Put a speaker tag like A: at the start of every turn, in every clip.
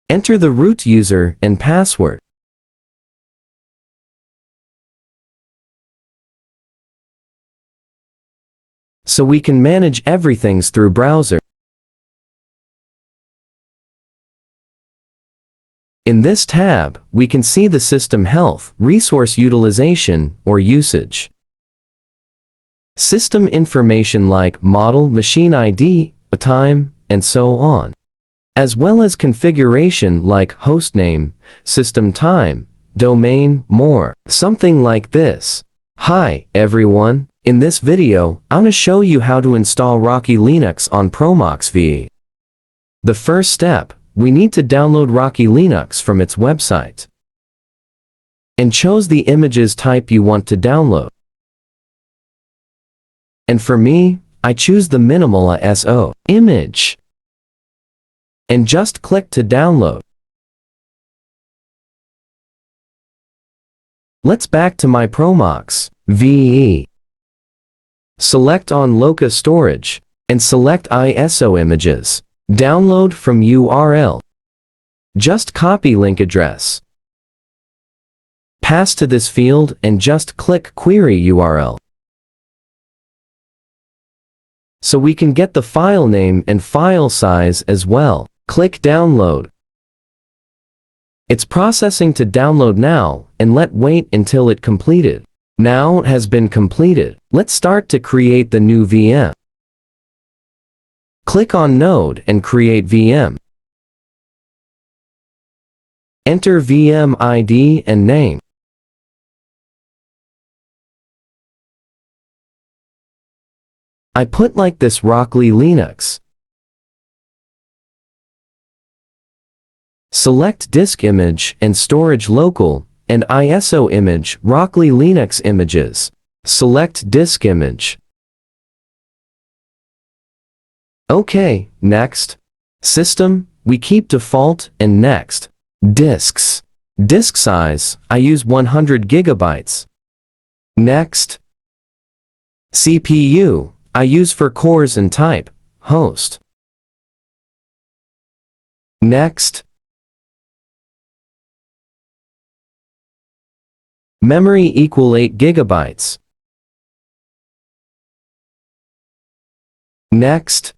A: Enter the root user and password. So we can manage everything through browser. In this tab, we can see the system health, resource utilization, or usage. System information like model, machine ID, time, and so on. As well as configuration like hostname, system time, domain, more. Something like this. Hi, everyone. In this video, I'm going to show you how to install Rocky Linux on Promox VE. The first step, we need to download Rocky Linux from its website. And choose the images type you want to download. And for me, I choose the minimal ISO image. And just click to download. Let's back to my Promox VE. Select on Local Storage, and select ISO images. Download from URL. Just copy link address. Pass to this field and just click Query URL. So we can get the file name and file size as well. Click Download. It's processing to download now, and let wait until it completed. Now it has been completed. Let's start to create the new VM. Click on Node and create VM. Enter VM ID and name. I put like this Rocky Linux. Select disk image and storage local and ISO image Rocky Linux images. Select disk image. OK, next. System, we keep default, and next. Disks. Disk size, I use 100 gigabytes. Next. CPU, I use for cores and type, host. Next. Memory equal 8 gigabytes. Next.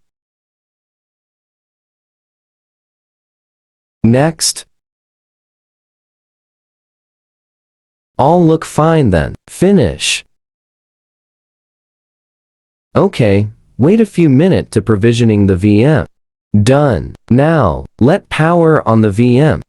A: Next. All look fine then. Finish. OK, wait a few minutes to provisioning the VM. Done. Now, let power on the VM.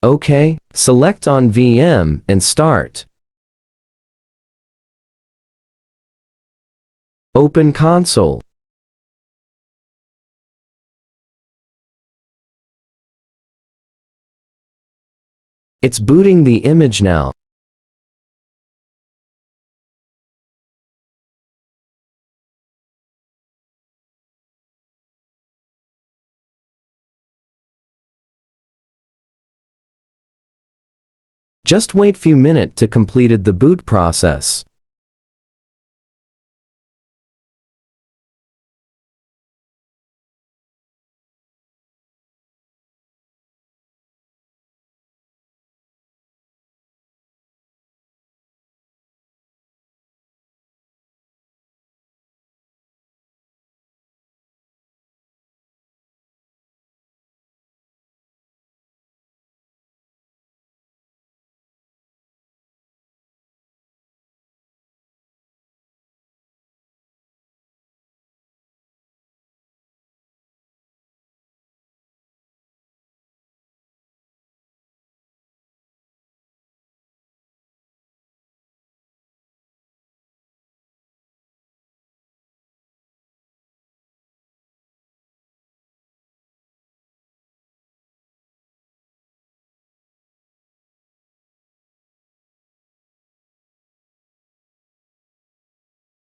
A: OK, select on VM and start. Open console. It's booting the image now. Just wait few minutes to completed the boot process.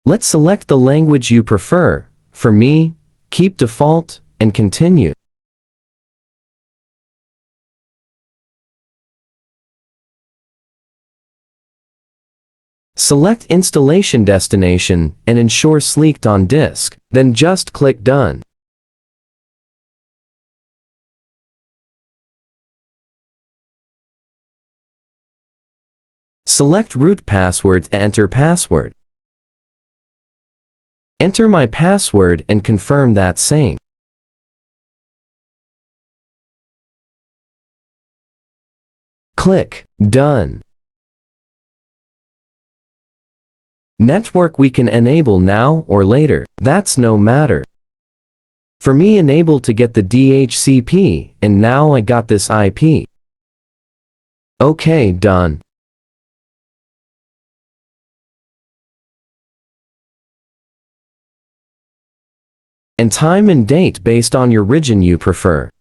A: Let's select the language you prefer. For me, keep default and continue. Select installation destination and ensure Sleeked on disk, then just click Done. Select root password to enter password. Enter my password and confirm that same. Click Done. Network we can enable now or later, that's no matter. For me, enable to get the DHCP, and now I got this IP. Okay, done. And time and date based on your region you prefer.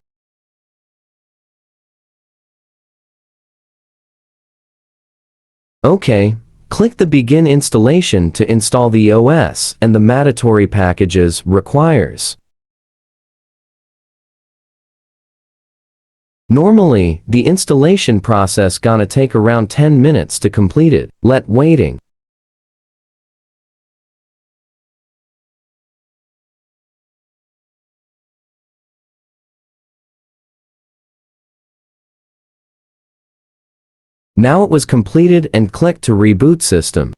A: Okay, click the Begin installation to install the OS and the mandatory packages requires. Normally, the installation process gonna take around 10 minutes to complete it. Let waiting. Now it was completed and click to reboot system.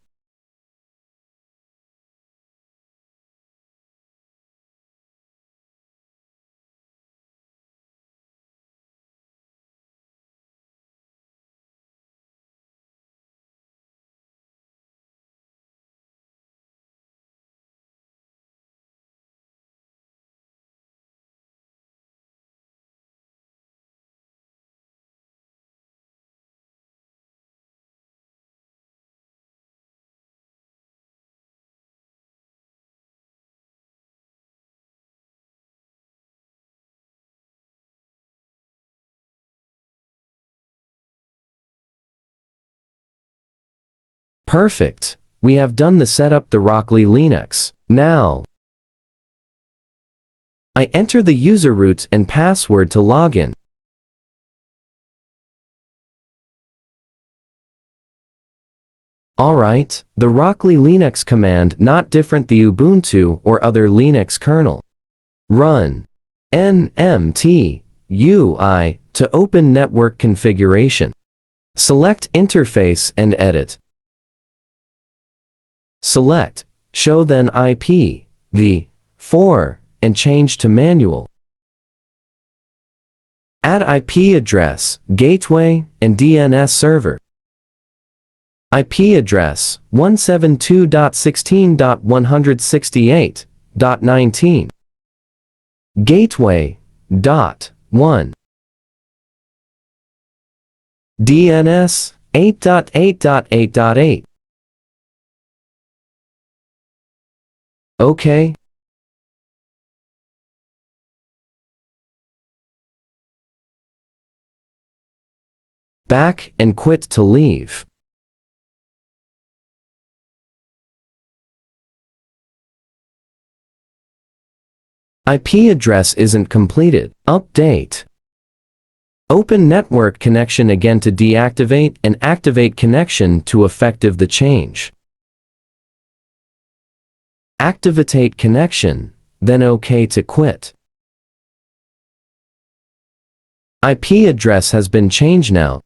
A: Perfect. We have done the setup the Rockley Linux. Now, I enter the user root and password to login. Alright, the Rockley Linux command not different the Ubuntu or other Linux kernel. Run nmt ui to open network configuration. Select interface and edit. Select show then IP v4 and change to manual. Add IP address, gateway, and DNS server. IP address 172.16.168.19. Gateway .1. DNS 8.8.8.8. OK. Back and quit to leave. IP address isn't completed. Update. Open network connection again to deactivate and activate connection to effective the change. Activate connection, then OK to quit. IP address has been changed now.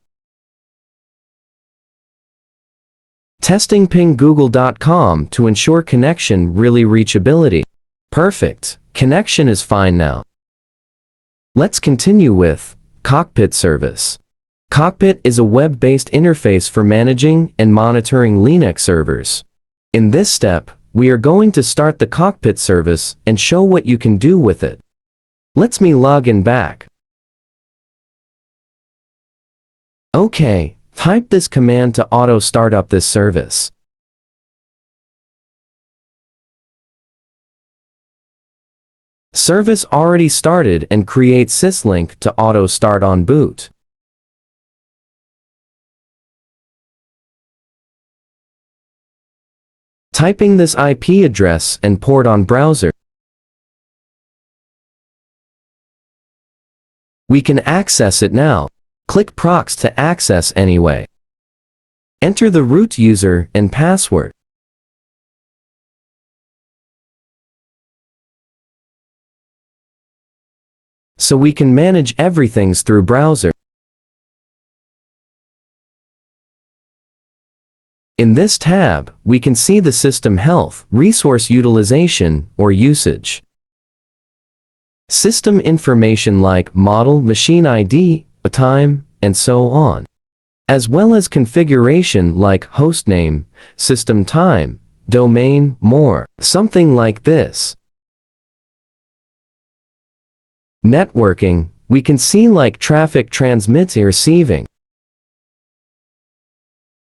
A: Testing ping google.com to ensure connection really reachability. Perfect. Connection is fine now. Let's continue with Cockpit service. Cockpit is a web-based interface for managing and monitoring Linux servers. In this step, we are going to start the Cockpit service and show what you can do with it. Let's me log in back. Okay, type this command to auto start up this service. Service already started and create syslink to auto start on boot. Typing this IP address and port on browser. We can access it now. Click Prox to access anyway. Enter the root user and password. So we can manage everything through browser. In this tab, we can see the system health, resource utilization, or usage. System information like model, machine ID, time, and so on. As well as configuration like hostname, system time, domain, more. Something like this. Networking, we can see like traffic transmitting or receiving.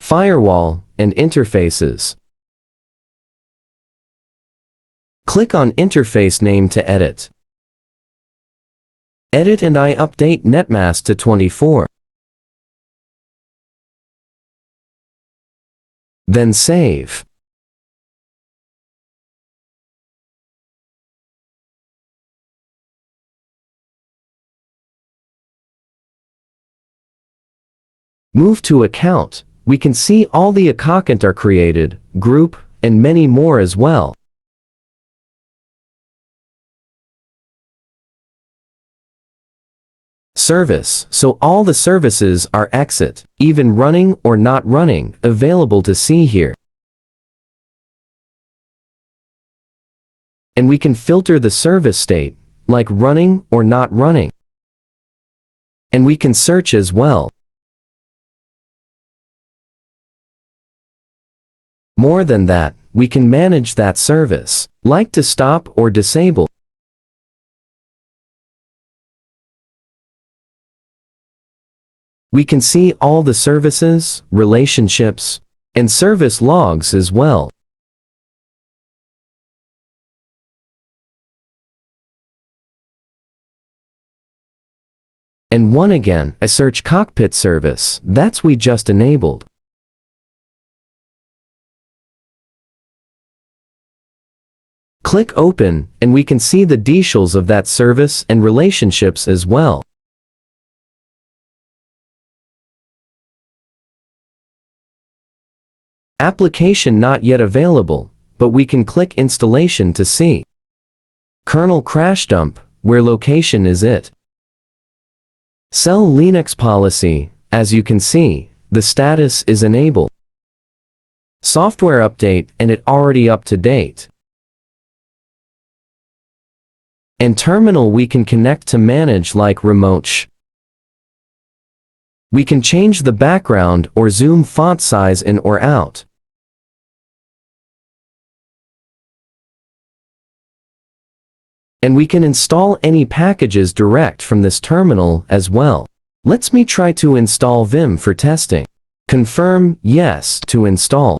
A: Firewall, and interfaces. Click on interface name to edit. Edit and I update netmask to 24. Then save. Move to account. We can see all the account are created, group, and many more as well. Service, so all the services are exit, even running or not running, available to see here. And we can filter the service state, like running or not running. And we can search as well. More than that, we can manage that service, like to stop or disable. We can see all the services, relationships, and service logs as well. And one again, I search Cockpit service, that's we just enabled. Click open, and we can see the details of that service and relationships as well. Application not yet available, but we can click installation to see. Kernel crash dump, where location is it? Cell Linux policy, as you can see, the status is enabled. Software update, and it already up to date. And terminal we can connect to manage like remote. We can change the background or zoom font size in or out. And we can install any packages direct from this terminal as well. Let me try to install Vim for testing. Confirm yes to install.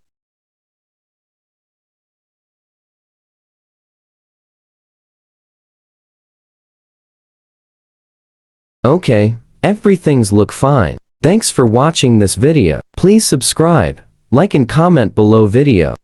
A: Okay, everything's look fine. Thanks for watching this video. Please subscribe, like and comment below video.